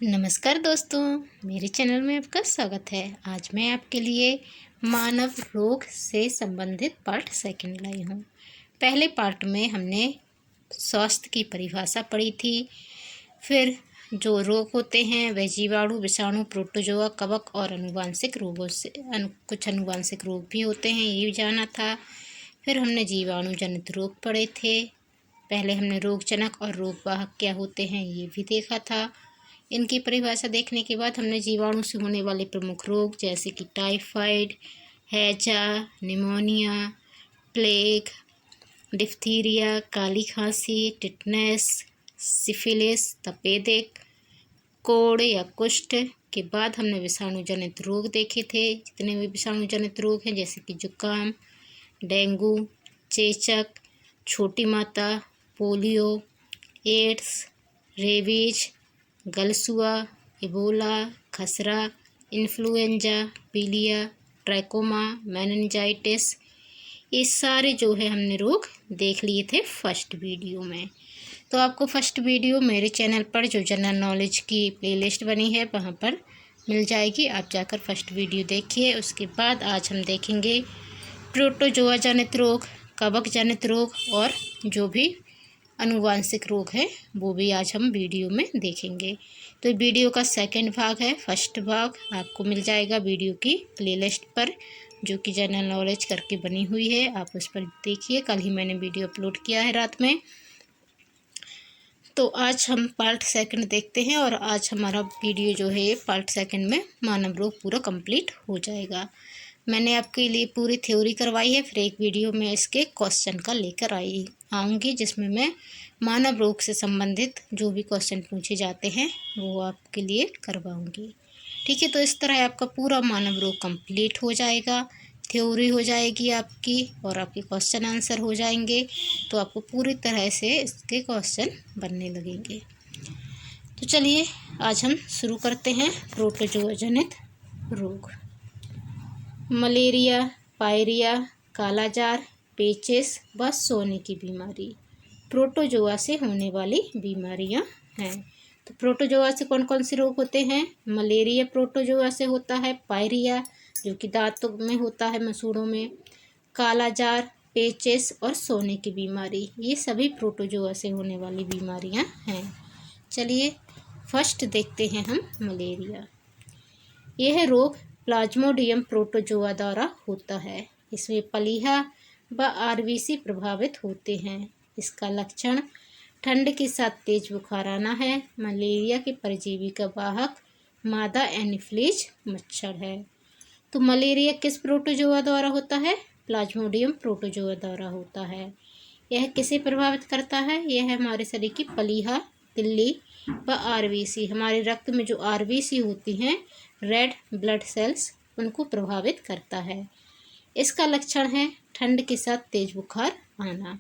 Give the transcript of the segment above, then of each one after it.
नमस्कार दोस्तों, मेरे चैनल में आपका स्वागत है। आज मैं आपके लिए मानव रोग से संबंधित पार्ट सेकंड लाई हूँ। पहले पार्ट में हमने स्वास्थ्य की परिभाषा पढ़ी थी। फिर जो रोग होते हैं वह जीवाणु, विषाणु, प्रोटोजोआ, कवक और आनुवांशिक रोगों से कुछ आनुवांशिक रोग भी होते हैं, ये भी जाना था। फिर हमने जीवाणु जनित रोग पढ़े थे। पहले हमने रोगजनक और रोगवाहक क्या होते हैं ये भी देखा था। इनकी परिभाषा देखने के बाद हमने जीवाणु से होने वाले प्रमुख रोग जैसे कि टाइफाइड, हैजा, निमोनिया, प्लेग, डिप्थीरिया, काली खांसी, टिटनेस, सिफिलिस, तपेदिक, कोढ़ या कुष्ठ के बाद हमने विषाणु जनित रोग देखे थे। जितने भी विषाणु जनित रोग हैं जैसे कि जुकाम, डेंगू, चेचक, छोटी माता, पोलियो, एड्स, रेबीज, गलसुआ, इबोला, खसरा, इन्फ्लुएंजा, पीलिया, ट्रैकोमा, मेनिंजाइटिस, ये सारे जो है हमने रोग देख लिए थे फर्स्ट वीडियो में। तो आपको फर्स्ट वीडियो मेरे चैनल पर जो जनरल नॉलेज की प्लेलिस्ट बनी है वहाँ पर मिल जाएगी, आप जाकर फर्स्ट वीडियो देखिए। उसके बाद आज हम देखेंगे प्रोटोजोआ जनित रोग, कवक जनित रोग और जो भी आनुवांशिक रोग है वो भी आज हम वीडियो में देखेंगे। तो वीडियो का सेकंड भाग है। फर्स्ट भाग आपको मिल जाएगा वीडियो की प्लेलिस्ट पर जो कि जनरल नॉलेज करके बनी हुई है, आप उस पर देखिए। कल ही मैंने वीडियो अपलोड किया है रात में। तो आज हम पार्ट सेकंड देखते हैं और आज हमारा वीडियो जो है पार्ट सेकंड में मानव रोग पूरा कंप्लीट हो जाएगा। मैंने आपके लिए पूरी थ्योरी करवाई है, फिर एक वीडियो में इसके क्वेश्चन का लेकर आऊँगी जिसमें मैं मानव रोग से संबंधित जो भी क्वेश्चन पूछे जाते हैं वो आपके लिए करवाऊँगी। ठीक है, तो इस तरह आपका पूरा मानव रोग कंप्लीट हो जाएगा, थ्योरी हो जाएगी आपकी और आपके क्वेश्चन आंसर हो जाएंगे। तो आपको पूरी तरह से इसके क्वेश्चन बनने लगेंगे। तो चलिए आज हम शुरू करते हैं प्रोटोजोआ जनित रोग। मलेरिया, पायरिया, कालाजार, पेचिस व सोने की बीमारी प्रोटोजोआ से होने वाली बीमारियां हैं। तो प्रोटोजोआ से कौन कौन से रोग होते हैं? मलेरिया प्रोटोजोआ से होता है, पायरिया जो कि दांतों में होता है, मसूड़ों में, कालाजार, पेचिस और सोने की बीमारी, ये सभी प्रोटोजोआ से होने वाली बीमारियां हैं। चलिए फर्स्ट देखते हैं हम मलेरिया। यह रोग प्लाज्मोडियम प्रोटोजोआ द्वारा होता है। इसमें पलीहा व आरबीसी प्रभावित होते हैं। इसका लक्षण ठंड के साथ तेज बुखार आना है। मलेरिया के परजीवी का वाहक मादा एनीफिलीज मच्छर है। तो मलेरिया किस प्रोटोजोआ द्वारा होता है? प्लाज्मोडियम प्रोटोजोआ द्वारा होता है। यह किसे प्रभावित करता है? यह हमारे शरीर की पलीहा, तिल्ली व आरबीसी, हमारे रक्त में जो आरबीसी होती हैं, रेड ब्लड सेल्स, उनको प्रभावित करता है। इसका लक्षण है ठंड के साथ तेज बुखार आना।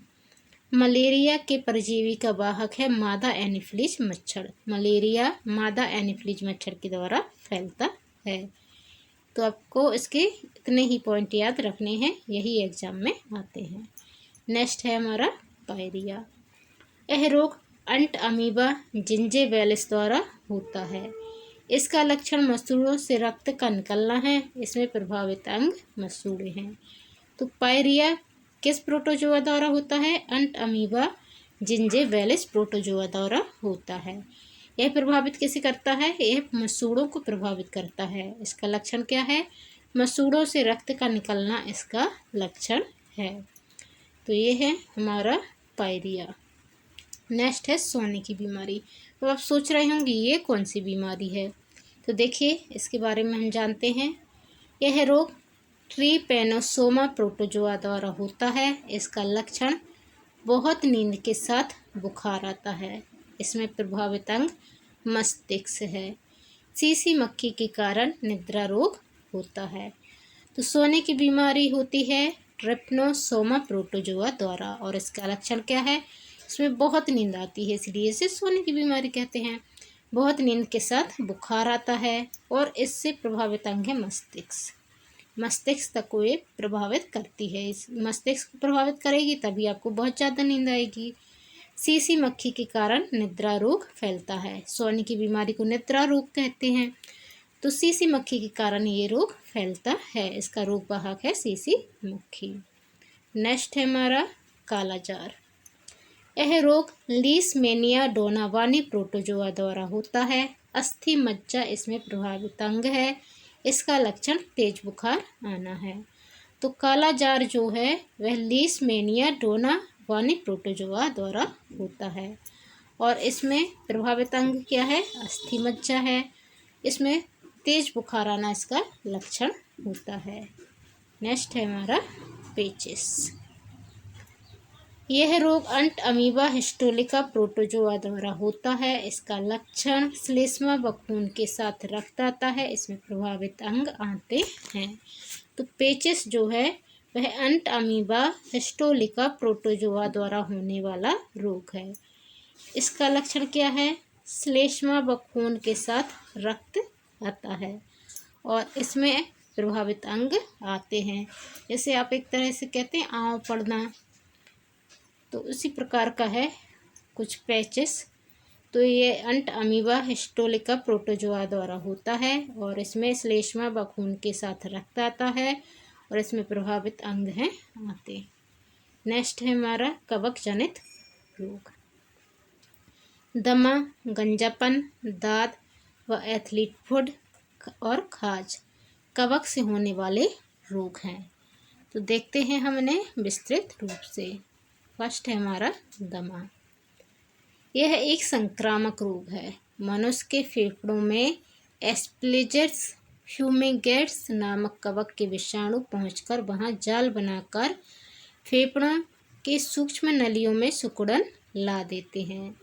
मलेरिया के परजीवी का वाहक है मादा एनीफिलीज मच्छर। मलेरिया मादा एनीफिलीज मच्छर के द्वारा फैलता है। तो आपको इसके इतने ही पॉइंट याद रखने हैं, यही एग्जाम में आते हैं। नेक्स्ट है हमारा पायरिया। यह रोग अंट अमीबा जिंजेवेलिस द्वारा होता है। इसका लक्षण मसूड़ों से रक्त का निकलना है। इसमें प्रभावित अंग मसूड़े हैं। तो पायरिया किस प्रोटोजोआ द्वारा होता है? अंट अमीबा जिंजेवेलिस प्रोटोजोआ द्वारा होता है। यह प्रभावित कैसे करता है? यह मसूड़ों को प्रभावित करता है। इसका लक्षण क्या है? मसूड़ों से रक्त का निकलना इसका लक्षण है। तो ये है हमारा पायरिया। नेक्स्ट है सोने की बीमारी। तो आप सोच रहे होंगे ये कौन सी बीमारी है? तो देखिए इसके बारे में हम जानते हैं। यह रोग ट्रिपेनोसोमा प्रोटोजोआ द्वारा होता है। इसका लक्षण बहुत नींद के साथ बुखार आता है। इसमें प्रभावित अंग मस्तिष्क है। सीसी मक्खी के कारण निद्रा रोग होता है। तो सोने की बीमारी होती है ट्रिपेनोसोमा प्रोटोजोआ द्वारा और इसका लक्षण क्या है? इसमें बहुत नींद आती है, इसलिए इसे सोने की बीमारी कहते हैं। बहुत नींद के साथ बुखार आता है और इससे प्रभावित अंग है मस्तिष्क। मस्तिष्क तक को ये प्रभावित करती है। इस मस्तिष्क को प्रभावित करेगी तभी आपको बहुत ज़्यादा नींद आएगी। सीसी मक्खी के कारण निद्रा रोग फैलता है। सोने की बीमारी को निद्रा रोग कहते हैं। तो सीसी मक्खी के कारण ये रोग फैलता है। इसका रोग वाहक है सीसी मक्खी। नेक्स्ट है हमारा कालाजार। यह रोग लीशमैनिया डोनावानी प्रोटोजोआ द्वारा होता है। अस्थि मज्जा इसमें प्रभावित अंग है। इसका लक्षण तेज बुखार आना है। तो कालाजार जो है वह लीशमैनिया डोनावानी प्रोटोजोआ द्वारा होता है और इसमें प्रभावित अंग क्या है? अस्थि मज्जा है। इसमें तेज बुखार आना इसका लक्षण होता है। नेक्स्ट है हमारा पेचिस। यह रोग अंट अमीबा हिस्टोलिका प्रोटोजोआ द्वारा होता है। इसका लक्षण श्लेष्मा व खून के साथ रक्त आता है। इसमें प्रभावित अंग आते हैं। तो पेचिस जो है वह अंट अमीबा हिस्टोलिका प्रोटोजोआ द्वारा होने वाला रोग है। इसका लक्षण क्या है? श्लेष्मा व खून के साथ रक्त आता है और इसमें प्रभावित अंग आते हैं। जैसे आप एक तरह से कहते हैं आँव पड़ना, तो उसी प्रकार का है कुछ पैचेस। तो ये अंट अमीबा हिस्टोलिका प्रोटोजोआ द्वारा होता है और इसमें श्लेष्मा व खून के साथ रक्त आता है और इसमें प्रभावित अंग हैं आते। नेक्स्ट है हमारा कवक जनित रोग। दमा, गंजापन, दाद व एथलीट फुट और खाज कवक से होने वाले रोग हैं। तो देखते हैं हमने विस्तृत रूप से। फर्स्ट है हमारा दमा। यह एक संक्रामक रोग है। मनुष्य के फेफड़ों में एस्प्लेजर्स फ्यूमिगेट्स नामक कवक के विषाणु पहुंचकर वहां जाल बनाकर फेफड़ों के सूक्ष्म नलियों में सिकुड़न ला देते हैं।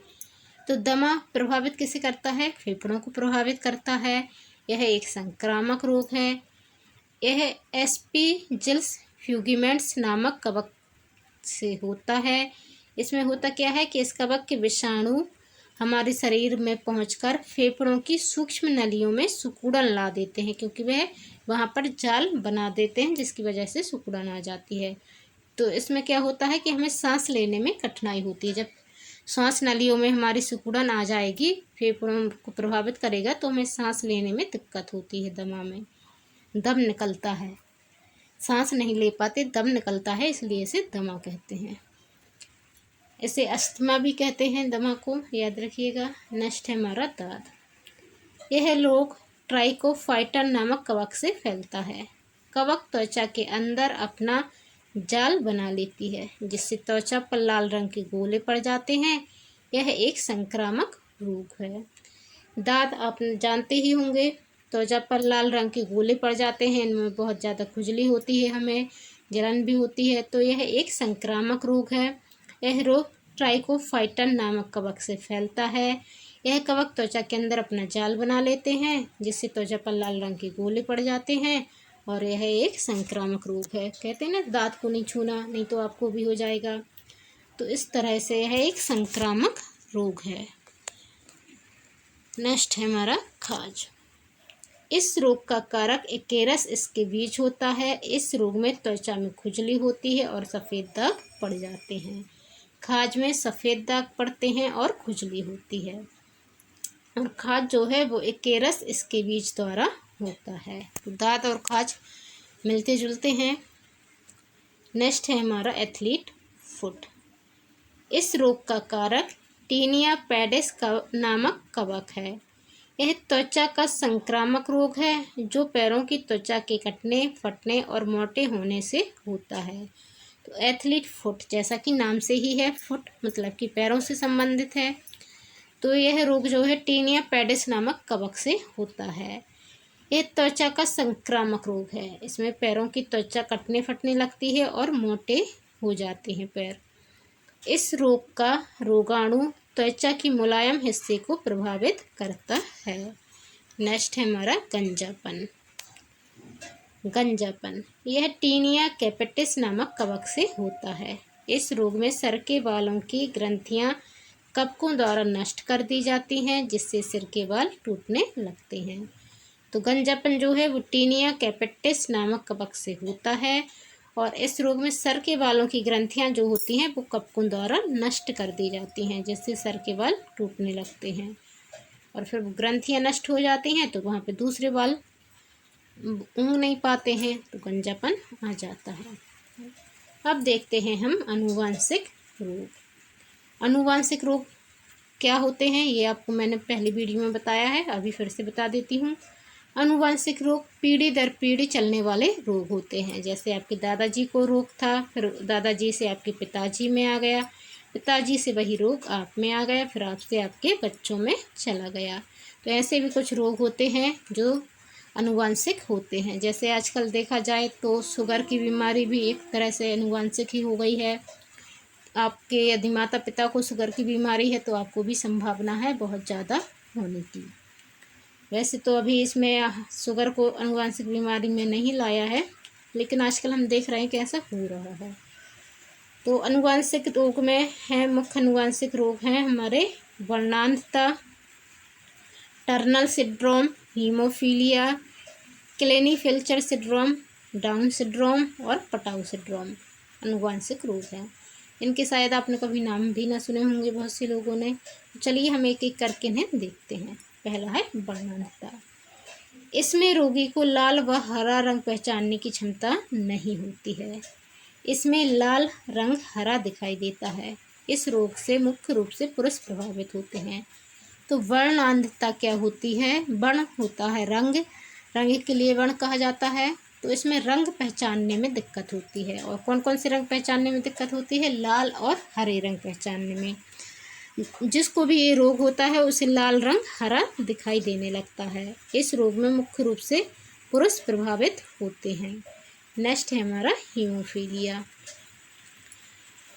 तो दमा प्रभावित किसे करता है? फेफड़ों को प्रभावित करता है। यह एक संक्रामक रोग है। यह एस्पीजिल्स फ्यूगिमेंट्स नामक कवक से होता है। इसमें होता क्या है कि इस कवक के विषाणु हमारे शरीर में पहुंचकर फेफड़ों की सूक्ष्म नलियों में सिकुड़न ला देते हैं, क्योंकि वह वहां पर जाल बना देते हैं जिसकी वजह से सिकुड़न आ जाती है। तो इसमें क्या होता है कि हमें सांस लेने में कठिनाई होती है। जब सांस नलियों में हमारी सिकुड़न आ जाएगी, फेफड़ों को प्रभावित करेगा, तो हमें सांस लेने में दिक्कत होती है। दमा में दम निकलता है, सांस नहीं ले पाते, दम निकलता है, इसलिए इसे दमा कहते हैं। इसे अस्थमा भी कहते हैं, दमा को याद रखिएगा। नेक्स्ट है हमारा दाद। यह रोग ट्राइकोफाइटन नामक कवक से फैलता है। कवक त्वचा के अंदर अपना जाल बना लेती है जिससे त्वचा पर लाल रंग के गोले पड़ जाते हैं। यह एक संक्रामक रोग है। दाद आप जानते ही होंगे, त्वचा पर लाल रंग के गोले पड़ जाते हैं, इनमें बहुत ज़्यादा खुजली होती है, हमें जलन भी होती है। तो यह एक संक्रामक रोग है। यह रोग ट्राइकोफाइटन नामक कवक से फैलता है। यह कवक त्वचा के अंदर अपना जाल बना लेते हैं जिससे त्वचा पर लाल रंग के गोले पड़ जाते हैं और यह एक संक्रामक रोग है। कहते हैं ना, दांत को नहीं छूना, नहीं तो आपको भी हो जाएगा। तो इस तरह से यह एक संक्रामक रोग है। नेक्स्ट है हमारा खाज। इस रोग का कारक एकेरस इसके बीज होता है। इस रोग में त्वचा में खुजली होती है और सफ़ेद दाग पड़ जाते हैं। खाज में सफ़ेद दाग पड़ते हैं और खुजली होती है और खाज जो है वो एकेरस इसके बीज द्वारा होता है। तो दांत और खाज मिलते जुलते हैं। नेक्स्ट है हमारा एथलीट फुट। इस रोग का कारक टीनिया पेडिस नामक कवक है। यह त्वचा का संक्रामक रोग है जो पैरों की त्वचा के कटने, फटने और मोटे होने से होता है। तो एथलीट फुट, जैसा कि नाम से ही है, फुट मतलब कि पैरों से संबंधित है। तो यह रोग जो है टीनिया पेडिस नामक कवक से होता है। यह त्वचा का संक्रामक रोग है। इसमें पैरों की त्वचा कटने फटने लगती है और मोटे हो जाते हैं पैर। इस रोग का रोगाणु त्वचा की मुलायम हिस्से को प्रभावित करता है। नेक्स्ट है हमारा गंजापन। गंजापन यह टीनिया कैपेटिस नामक कवक से होता है। इस रोग में सर के बालों की ग्रंथियां कवकों द्वारा नष्ट कर दी जाती हैं जिससे सिर के बाल टूटने लगते हैं। तो गंजापन जो है वो टीनिया कैपेटिस नामक कवक से होता है और इस रोग में सर के बालों की ग्रंथियां जो होती हैं वो कपकों द्वारा नष्ट कर दी जाती हैं, जिससे सर के बाल टूटने लगते हैं। और फिर ग्रंथियां नष्ट हो जाती हैं तो वहाँ पे दूसरे बाल उग नहीं पाते हैं, तो गंजापन आ जाता है। अब देखते हैं हम आनुवांशिक रोग। आनुवांशिक रोग क्या होते हैं ये आपको मैंने पहली वीडियो में बताया है, अभी फिर से बता देती हूँ। आनुवांशिक रोग पीढ़ी दर पीढ़ी चलने वाले रोग होते हैं। जैसे आपके दादाजी को रोग था, फिर दादाजी से आपके पिताजी में आ गया, पिताजी से वही रोग आप में आ गया, फिर आपसे आपके बच्चों में चला गया। तो ऐसे भी कुछ रोग होते हैं जो आनुवांशिक होते हैं। जैसे आजकल देखा जाए तो शुगर की बीमारी भी एक तरह से आनुवांशिक ही हो गई है। आपके यदि माता पिता को शुगर की बीमारी है तो आपको भी संभावना है बहुत ज़्यादा होने की। वैसे तो अभी इसमें शुगर को आनुवांशिक बीमारी में नहीं लाया है, लेकिन आजकल हम देख रहे हैं कि ऐसा हो रहा है। तो आनुवांशिक रोग में है, मुख्य आनुवांशिक रोग हैं हमारे वर्णांतता, Turner syndrome, haemophilia, Klinefelter syndrome, Down syndrome और पटाऊ सिंड्रोम आनुवांशिक रोग हैं। इनके शायद आपने कभी नाम भी ना सुने होंगे बहुत से लोगों ने। चलिए हम एक एक करके इन्हें देखते हैं। पहला है वर्णांतता। इसमें रोगी को लाल व हरा रंग पहचानने की क्षमता नहीं होती है। इसमें लाल रंग हरा दिखाई देता है। इस रोग से मुख्य रूप से पुरुष प्रभावित होते हैं। तो वर्णांधता क्या होती है? वर्ण होता है रंग, रंग के लिए वर्ण कहा जाता है। तो इसमें रंग पहचानने में दिक्कत होती है। और कौन कौन से रंग पहचानने में दिक्कत होती है? लाल और हरे रंग पहचानने में। जिसको भी ये रोग होता है उसे लाल रंग हरा दिखाई देने लगता है। इस रोग में मुख्य रूप से पुरुष प्रभावित होते हैं। नेक्स्ट है हमारा हीमोफीलिया।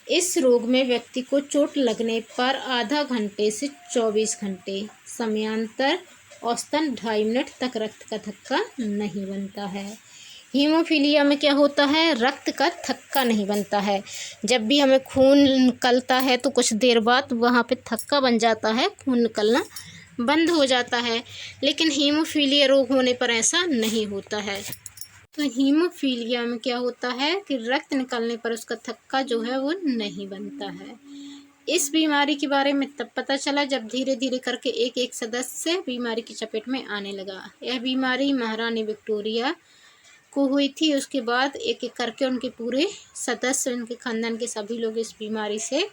इस रोग में व्यक्ति को चोट लगने पर आधा घंटे से 24 घंटे समयांतर औसतन 2.5 मिनट तक रक्त का थक्का नहीं बनता है। हीमोफीलिया में क्या होता है? रक्त का थक्का नहीं बनता है। जब भी हमें खून निकलता है तो कुछ देर बाद वहाँ पे थक्का बन जाता है, खून निकलना बंद हो जाता है। लेकिन हीमोफीलिया रोग होने पर ऐसा नहीं होता है। तो हीमोफीलिया में क्या होता है कि रक्त निकलने पर उसका थक्का जो है वो नहीं बनता है। इस बीमारी के बारे में तब पता चला जब धीरे धीरे करके एक एक सदस्य बीमारी की चपेट में आने लगा। यह बीमारी महारानी विक्टोरिया को हुई थी। उसके बाद एक एक करके उनके पूरे सदस्य, उनके खानदान के सभी लोग इस बीमारी से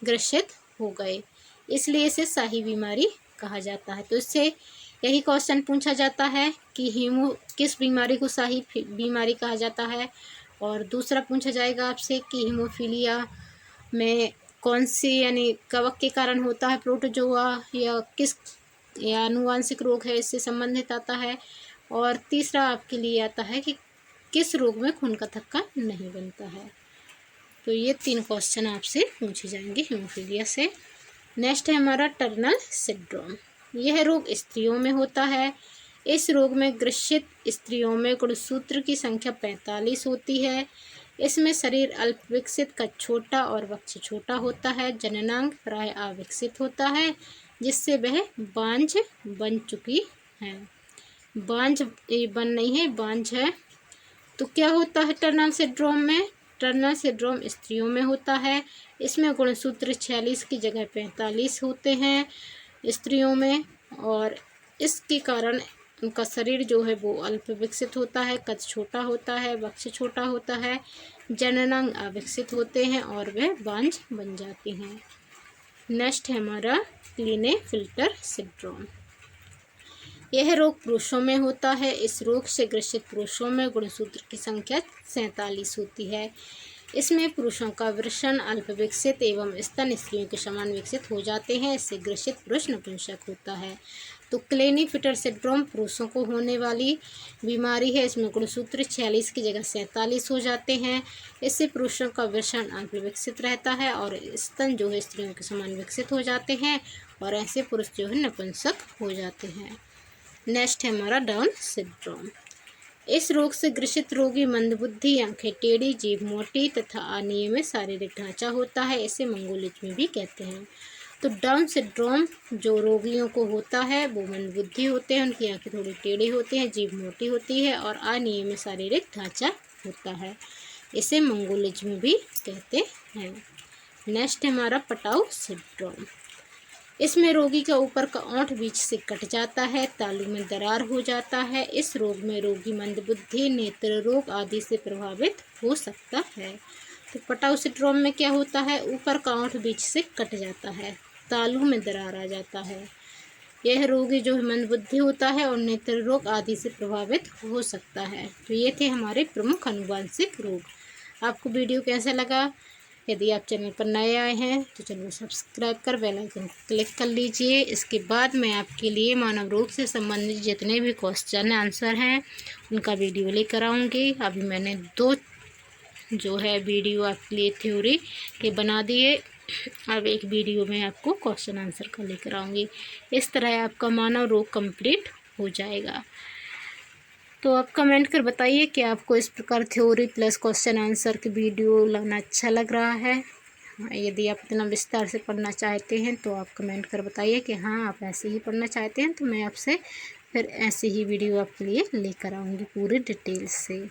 ग्रसित हो गए। इसलिए इसे शाही बीमारी कहा जाता है। तो इससे यही क्वेश्चन पूछा जाता है कि किस बीमारी को शाही बीमारी कहा जाता है। और दूसरा पूछा जाएगा आपसे कि हीमोफीलिया में कौन सी यानी कवक के कारण होता है, प्रोटोजोआ या आनुवांशिक रोग है इससे संबंधित आता है। और तीसरा आपके लिए आता है कि किस रोग में खून का थक्का नहीं बनता है। तो ये 3 क्वेश्चन आपसे पूछे जाएंगे हीमोफीलिया से। नेक्स्ट है हमारा टर्नर सिंड्रोम। यह रोग स्त्रियों में होता है। इस रोग में ग्रसित स्त्रियों में गुणसूत्र की संख्या 45 होती है। इसमें शरीर अल्प विकसित का छोटा और वक्ष छोटा होता है। जननांग प्राय अविकसित होता है, जिससे वह बांझ बन चुकी है। बांझ बन नहीं है, बांझ है। तो क्या होता है टर्नर सिंड्रोम में? टर्नर सिंड्रोम स्त्रियों में होता है। इसमें गुणसूत्र 46 की जगह 45 होते हैं स्त्रियों में। और इसके कारण उनका शरीर जो है वो अल्प विकसित होता है, कद छोटा होता है, वक्ष छोटा होता है, जननांग अविकसित होते हैं और वह बांझ बन जाती हैं। नेक्स्ट है हमारा क्लीनेफेल्टर सिंड्रोम। यह रोग पुरुषों में होता है। इस रोग से ग्रसित पुरुषों में गुणसूत्र की संख्या 47 होती है। इसमें पुरुषों का वृषण अल्प विकसित एवं स्तन स्त्रियों के समान विकसित हो जाते हैं। इससे ग्रसित पुरुष नपुंसक होता है। तो क्लेनीफेल्टर सिंड्रोम पुरुषों को होने वाली बीमारी है। इसमें गुणसूत्र 46 की जगह 47 हो जाते हैं। इससे पुरुषों का वृषण अल्प विकसित रहता है और स्तन जो है स्त्रियों के समान विकसित हो जाते हैं और ऐसे पुरुष जो है नपुंसक हो जाते हैं। नेक्स्ट है हमारा डाउन सिंड्रोम। इस रोग से ग्रसित रोगी मंदबुद्धि, आंखें टेढ़ी, जीभ मोटी तथा अनियमित शारीरिक ढांचा होता है। इसे मंगोलिज्म भी कहते हैं। तो डाउन सिंड्रोम जो रोगियों को होता है वो मंदबुद्धि होते हैं, उनकी आंखें थोड़ी टेढ़ी होती हैं, जीभ मोटी होती है और अनियमित शारीरिक ढांचा होता है। इसे मंगोलिज्म भी कहते हैं। नेक्स्ट हमारा पटाऊ सिंड्रोम। इसमें रोगी का ऊपर का ओंठ बीच से कट जाता है, तालू में दरार हो जाता है। इस रोग में रोगी मंदबुद्धि, नेत्र रोग आदि से प्रभावित हो सकता है। तो पटाऊ सिंड्रोम में क्या होता है, ऊपर का ओंठ बीच से कट जाता है, तालू में दरार आ जाता है। यह रोगी जो मंदबुद्धि होता है और नेत्र रोग आदि से प्रभावित हो सकता है। तो ये थे हमारे प्रमुख आनुवांशिक रोग। आपको वीडियो कैसा लगा? यदि आप चैनल पर नए आए हैं तो चैनल सब्सक्राइब कर बेल आइकन को क्लिक कर लीजिए। इसके बाद मैं आपके लिए मानव रोग से संबंधित जितने भी क्वेश्चन आंसर हैं उनका वीडियो लेकर आऊँगी। अभी मैंने 2 जो है वीडियो आपके लिए थ्योरी के बना दिए। अब एक वीडियो में आपको क्वेश्चन आंसर का लेकर आऊँगी। इस तरह आपका मानव रोग कंप्लीट हो जाएगा। तो आप कमेंट कर बताइए कि आपको इस प्रकार थ्योरी प्लस क्वेश्चन आंसर की वीडियो लाना अच्छा लग रहा है। यदि आप इतना विस्तार से पढ़ना चाहते हैं तो आप कमेंट कर बताइए कि हाँ आप ऐसे ही पढ़ना चाहते हैं, तो मैं आपसे फिर ऐसे ही वीडियो आपके लिए लेकर आऊँगी पूरी डिटेल से।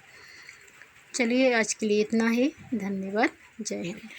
चलिए आज के लिए इतना ही। धन्यवाद। जय हिंद।